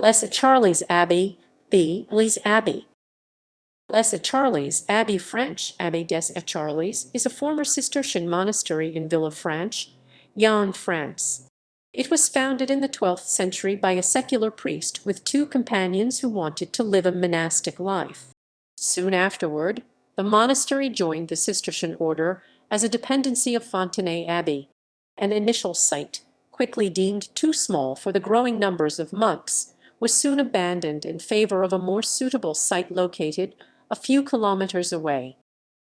Écharlis Abbey, Écharlis Abbey. Écharlis Abbey French Abbey des Écharlis is a former Cistercian monastery in Villefranche, Yonne, France. It was founded in the 12th century by a secular priest with two companions who wanted to live a monastic life. Soon afterward, the monastery joined the Cistercian order as a dependency of Fontenay Abbey. An initial site, quickly deemed too small for the growing numbers of monks, was soon abandoned in favor of a more suitable site located a few kilometers away.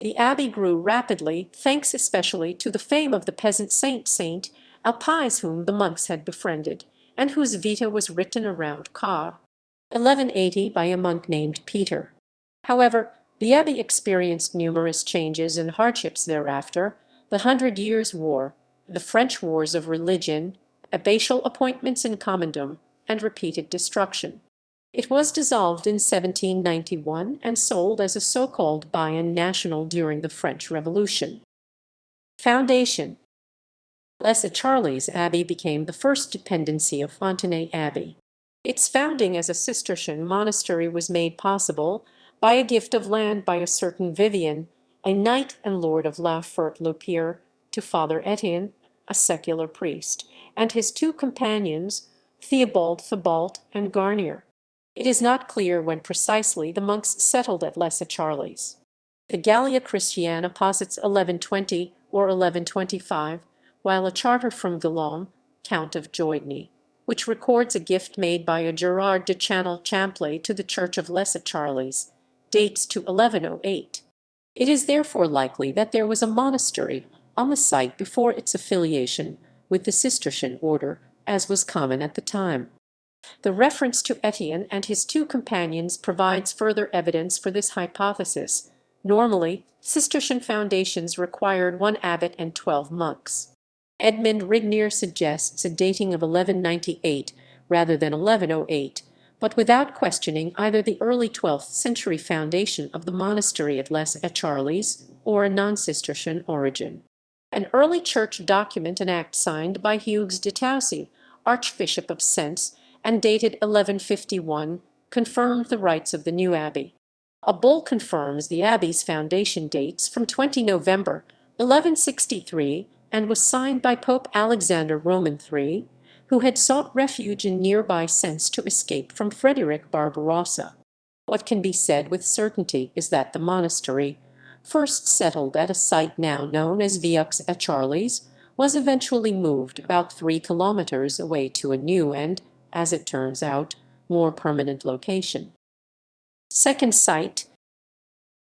The abbey grew rapidly, thanks especially to the fame of the peasant Saint Alpaïs whom the monks had befriended, and whose vita was written around ca. 1180 by a monk named Peter. However, the abbey experienced numerous changes and hardships thereafter: the Hundred Years' War, the French Wars of Religion, abbatial appointments in commendam, and repeated destruction. It was dissolved in 1791 and sold as a so-called bien national during the French Revolution. Foundation. Écharlis Abbey became the first dependency of Fontenay Abbey. Its founding as a Cistercian monastery was made possible by a gift of land by a certain Vivian, a knight and lord of La Ferte-le-Pier, to Father Etienne, a secular priest, and his two companions, Theobald and Garnier. It is not clear when precisely the monks settled at Écharlis. The Gallia Christiana posits 1120 or 1125, while a charter from Guillaume, Count of Joigny, which records a gift made by a Gerard de Chanel Champlain to the church of Écharlis, dates to 1108. It is therefore likely that there was a monastery on the site before its affiliation with the Cistercian order, as was common at the time. The reference to Etienne and his two companions provides further evidence for this hypothesis. Normally, Cistercian foundations required one abbot and 12 monks. Edmund Rignier suggests a dating of 1198 rather than 1108, but without questioning either the early 12th century foundation of the monastery at Écharlis or a non-Cistercian origin. An early church document, an act signed by Hugues de Tausig, Archbishop of Sens, and dated 1151, confirmed the rights of the new abbey. A bull confirms the abbey's foundation dates from 20 November 1163 and was signed by Pope Alexander Roman III, who had sought refuge in nearby Sens to escape from Frederick Barbarossa. What can be said with certainty is that the monastery, first settled at a site now known as Écharlis, was eventually moved about 3 kilometers away to a new and, as it turns out, more permanent location. Second site.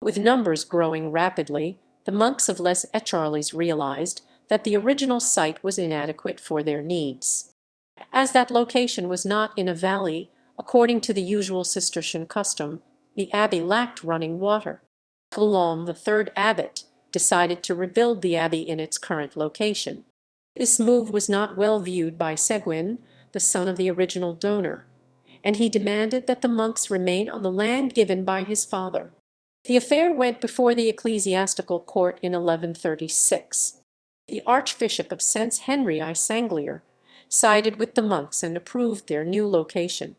With numbers growing rapidly, the monks of Écharlis realized that the original site was inadequate for their needs. As that location was not in a valley, according to the usual Cistercian custom, the abbey lacked running water. Guillaume, the third abbot, decided to rebuild the abbey in its current location. This move was not well viewed by Seguin, the son of the original donor, and he demanded that the monks remain on the land given by his father. The affair went before the ecclesiastical court in 1136. The Archbishop of Sens, Henry I. Sanglier, sided with the monks and approved their new location.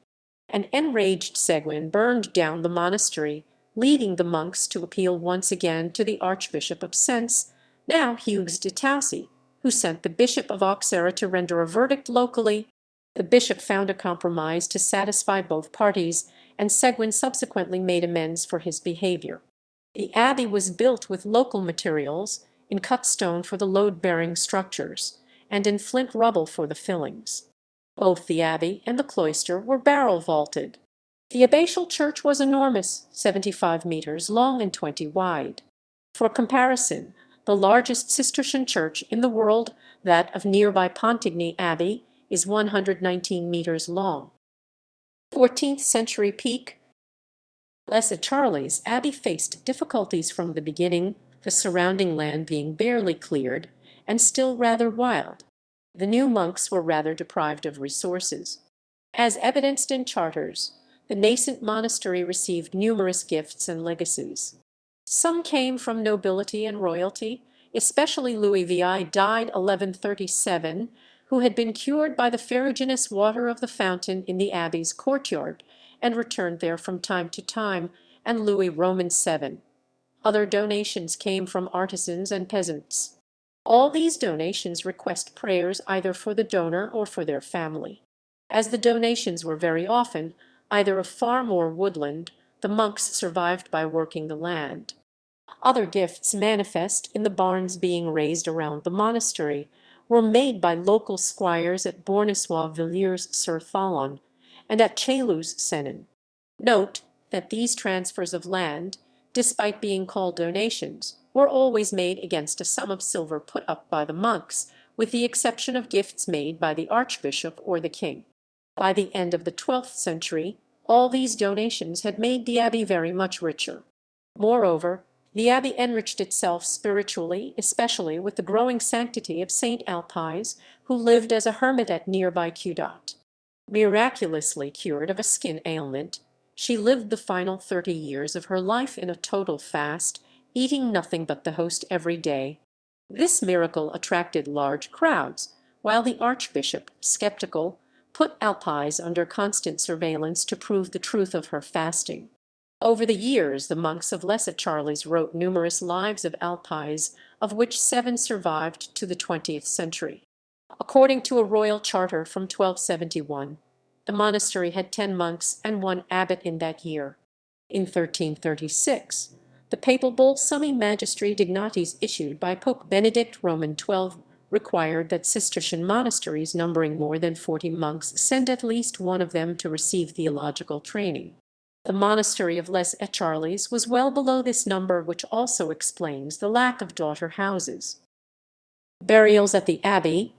An enraged Seguin burned down the monastery, leading the monks to appeal once again to the Archbishop of Sens, now Hugues de Tausig, who sent the Bishop of Auxerre to render a verdict locally. The bishop found a compromise to satisfy both parties, and Seguin subsequently made amends for his behavior. The abbey was built with local materials, in cut stone for the load-bearing structures, and in flint rubble for the fillings. Both the abbey and the cloister were barrel-vaulted. The abbatial church was enormous, 75 meters long and 20 wide. For comparison, the largest Cistercian church in the world, that of nearby Pontigny Abbey, is 119 meters long. 14th century peak. Écharlis Abbey faced difficulties from the beginning, the surrounding land being barely cleared and still rather wild. The new monks were rather deprived of resources. As evidenced in charters, the nascent monastery received numerous gifts and legacies. Some came from nobility and royalty, especially Louis VI died 1137, who had been cured by the ferruginous water of the fountain in the abbey's courtyard, and returned there from time to time, and Louis Roman VII. Other donations came from artisans and peasants. All these donations request prayers either for the donor or for their family. As the donations were very often either of farm or woodland, the monks survived by working the land. Other gifts manifest in the barns being raised around the monastery were made by local squires at Bournessois-Villiers-sur-Thallon and at Chailloux-Senon. Note that these transfers of land, despite being called donations, were always made against a sum of silver put up by the monks, with the exception of gifts made by the archbishop or the king. By the end of the 12th century, all these donations had made the abbey very much richer. Moreover, the abbey enriched itself spiritually, especially with the growing sanctity of Saint Alpaïs, who lived as a hermit at nearby Cudat. Miraculously cured of a skin ailment, she lived the final 30 years of her life in a total fast, eating nothing but the host every day. This miracle attracted large crowds, while the archbishop, skeptical, put Alpaïs under constant surveillance to prove the truth of her fasting. Over the years, the monks of Les Écharlis wrote numerous lives of Alpaïs, of which 7 survived to the 20th century. According to a royal charter from 1271, the monastery had 10 monks and 1 abbot in that year. In 1336, the papal bull Summi Magistri Dignatis issued by Pope Benedict Roman XII required that Cistercian monasteries numbering more than 40 monks send at least one of them to receive theological training. The monastery of Les Écharlis was well below this number, which also explains the lack of daughter houses. Burials at the abbey.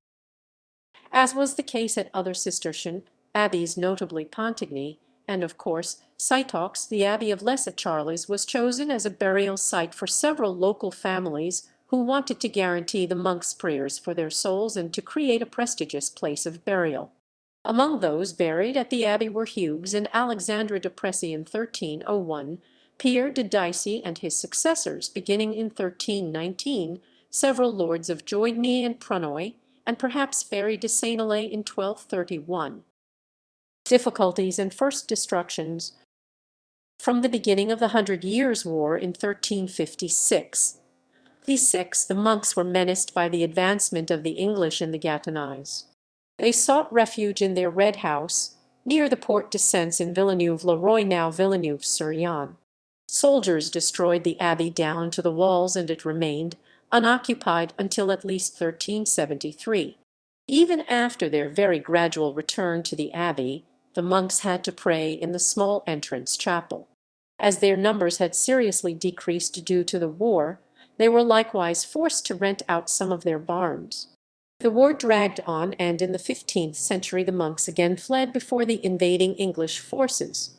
As was the case at other Cistercian abbeys, notably Pontigny, and of course Cîteaux, the abbey of Les Écharlis was chosen as a burial site for several local families who wanted to guarantee the monks' prayers for their souls and to create a prestigious place of burial. Among those buried at the abbey were Hugues and Alexandre de Pressy in 1301, Pierre de Dicey and his successors beginning in 1319, several lords of Joigny and Prunoy, and perhaps Ferry de Seignelay in 1231. Difficulties and first destructions. From the beginning of the Hundred Years' War in 1356, the monks were menaced by the advancement of the English in the Gâtinais. They sought refuge in their Red House, near the Porte de Sens in Villeneuve-le-Roi, now Villeneuve-sur-Yonne. Soldiers destroyed the abbey down to the walls, and it remained unoccupied until at least 1373. Even after their very gradual return to the abbey, the monks had to pray in the small entrance chapel. As their numbers had seriously decreased due to the war, they were likewise forced to rent out some of their barns. The war dragged on, and in the 15th century the monks again fled before the invading English forces.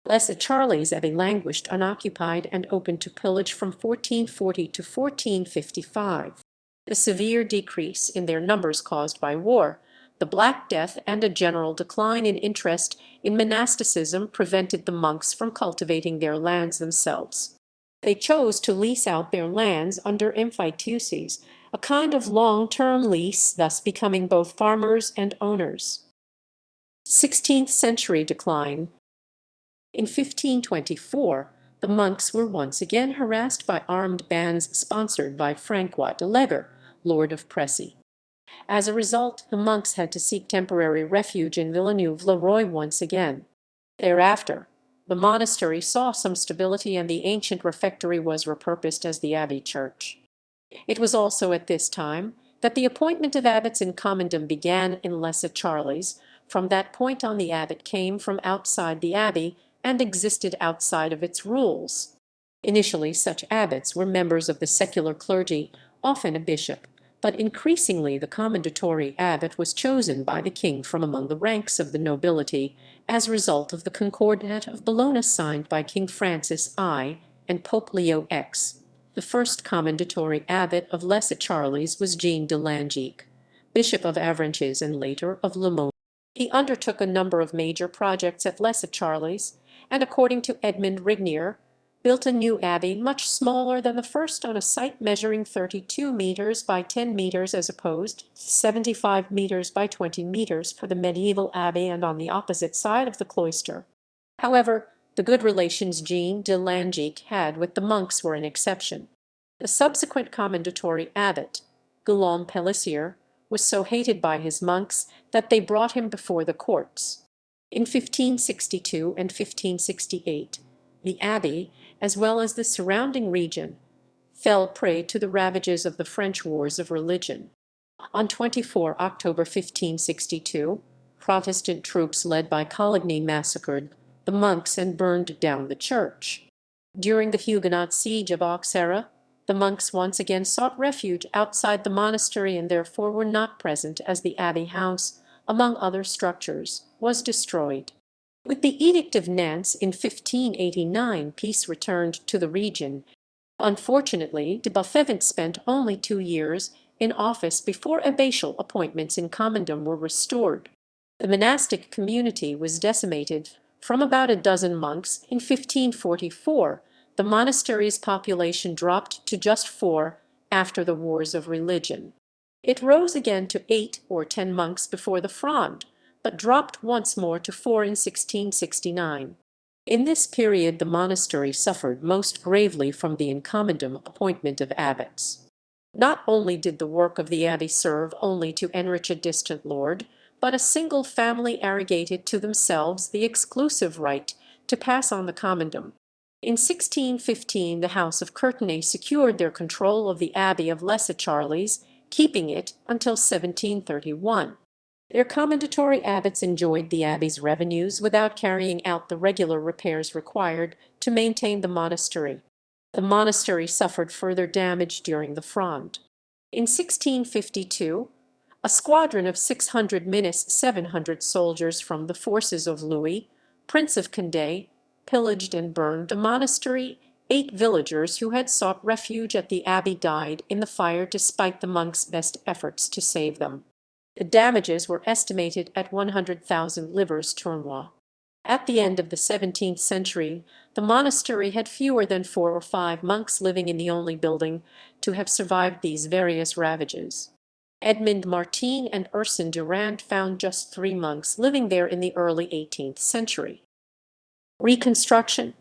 Les Écharlis Abbey languished unoccupied and open to pillage from 1440 to 1455. The severe decrease in their numbers caused by war, the Black Death, and a general decline in interest in monasticism prevented the monks from cultivating their lands themselves. They chose to lease out their lands under emphyteuses, a kind of long-term lease, thus becoming both farmers and owners. 16th century decline. In 1524, the monks were once again harassed by armed bands sponsored by Francois de Leger, Lord of Pressy. As a result, the monks had to seek temporary refuge in Villeneuve-le-Roi once again. Thereafter, the monastery saw some stability, and the ancient refectory was repurposed as the abbey church. It was also at this time that the appointment of abbots in commendam began in Les Écharlis. From that point on, the abbot came from outside the abbey and existed outside of its rules. Initially, such abbots were members of the secular clergy, often a bishop, but increasingly the commendatory abbot was chosen by the king from among the ranks of the nobility, as a result of the Concordat of Bologna signed by King Francis I and Pope Leo X. The first commendatory abbot of Les Écharlis was Jean de Langeac, Bishop of Avranches and later of Le Mans. He undertook a number of major projects at Les Écharlis, and according to Edmond Rignier, built a new abbey much smaller than the first on a site measuring 32 meters by 10 meters as opposed to 75 meters by 20 meters for the medieval abbey and on the opposite side of the cloister. However, the good relations Jean de Langeac had with the monks were an exception. The subsequent commendatory abbot, Guillaume Pelissier, was so hated by his monks that they brought him before the courts. In 1562 and 1568, the abbey, as well as the surrounding region, fell prey to the ravages of the French Wars of Religion. On 24 October 1562, Protestant troops led by Coligny massacred the monks and burned down the church. During the Huguenot siege of Auxerre, the monks once again sought refuge outside the monastery and therefore were not present as the abbey house, among other structures, was destroyed. With the Edict of Nantes in 1589 peace returned to the region. Unfortunately, de Beaufevent spent only 2 years in office before abbatial appointments in commendam were restored. The monastic community was decimated from about a dozen monks in 1544. The monastery's population dropped to just 4 after the Wars of Religion. It rose again to 8 or 10 monks before the Fronde, but dropped once more to 4 in 1669. In this period the monastery suffered most gravely from the in commendam appointment of abbots. Not only did the work of the abbey serve only to enrich a distant lord, but a single family arrogated to themselves the exclusive right to pass on the commendam. In 1615 the House of Courtenay secured their control of the abbey of Les Écharlis, keeping it until 1731. Their commendatory abbots enjoyed the abbey's revenues without carrying out the regular repairs required to maintain the monastery. The monastery suffered further damage during the Fronde. In 1652, a squadron of 600–700 soldiers from the forces of Louis, Prince of Condé, pillaged and burned the monastery. 8 villagers who had sought refuge at the abbey died in the fire despite the monks' best efforts to save them. The damages were estimated at 100,000 livres tournois. At the end of the 17th century, the monastery had fewer than 4 or 5 monks living in the only building to have survived these various ravages. Edmond Martin and Ursin Durand found just 3 monks living there in the early 18th century. Reconstruction.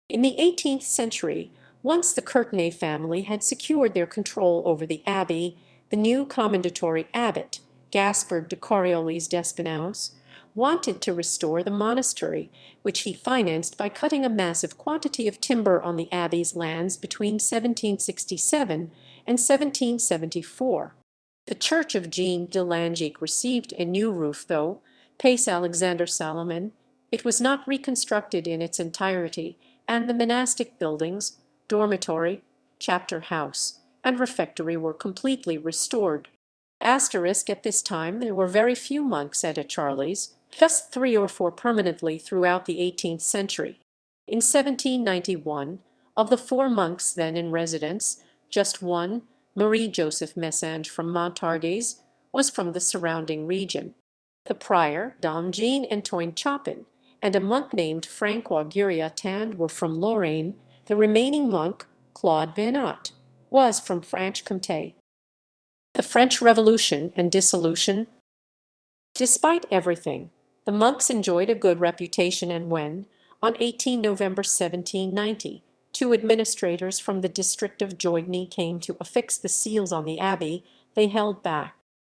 In the 18th century, once the Courtenay family had secured their control over the abbey, the new commendatory abbot, Gaspard de Coriolis d'Espinasse, wanted to restore the monastery, which he financed by cutting a massive quantity of timber on the abbey's lands between 1767 and 1774. The church of Jean de Langeac received a new roof, though, pace Alexander Salomon, it was not reconstructed in its entirety, and the monastic buildings, dormitory, chapter house, and refectory were completely restored. At this time there were very few monks at Écharlis, just 3 or 4 permanently throughout the 18th century. In 1791, of the 4 monks then in residence, just one, Marie-Joseph Messange from Montargis, was from the surrounding region. The prior, Dom Jean-Antoine Chopin, and a monk named Francois Guriat were from Lorraine. The remaining monk, Claude Venot, was from Franche-Comté. The French Revolution and Dissolution. Despite everything, the monks enjoyed a good reputation, and when, on 18 November 1790, 2 administrators from the district of Joigny came to affix the seals on the abbey, they held back.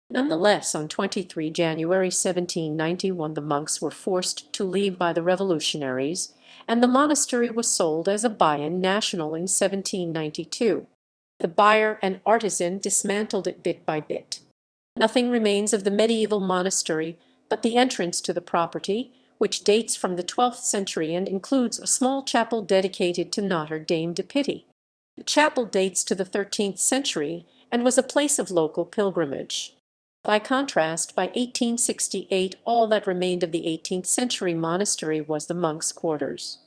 Nonetheless, on 23 January 1791 the monks were forced to leave by the revolutionaries, and the monastery was sold as Abbaye national in 1792. The buyer and artisan dismantled it bit by bit. Nothing remains of the medieval monastery but the entrance to the property, which dates from the 12th century and includes a small chapel dedicated to Notre Dame de Pity. The chapel dates to the 13th century and was a place of local pilgrimage. By contrast, by 1868 all that remained of the 18th century monastery was the monks' quarters.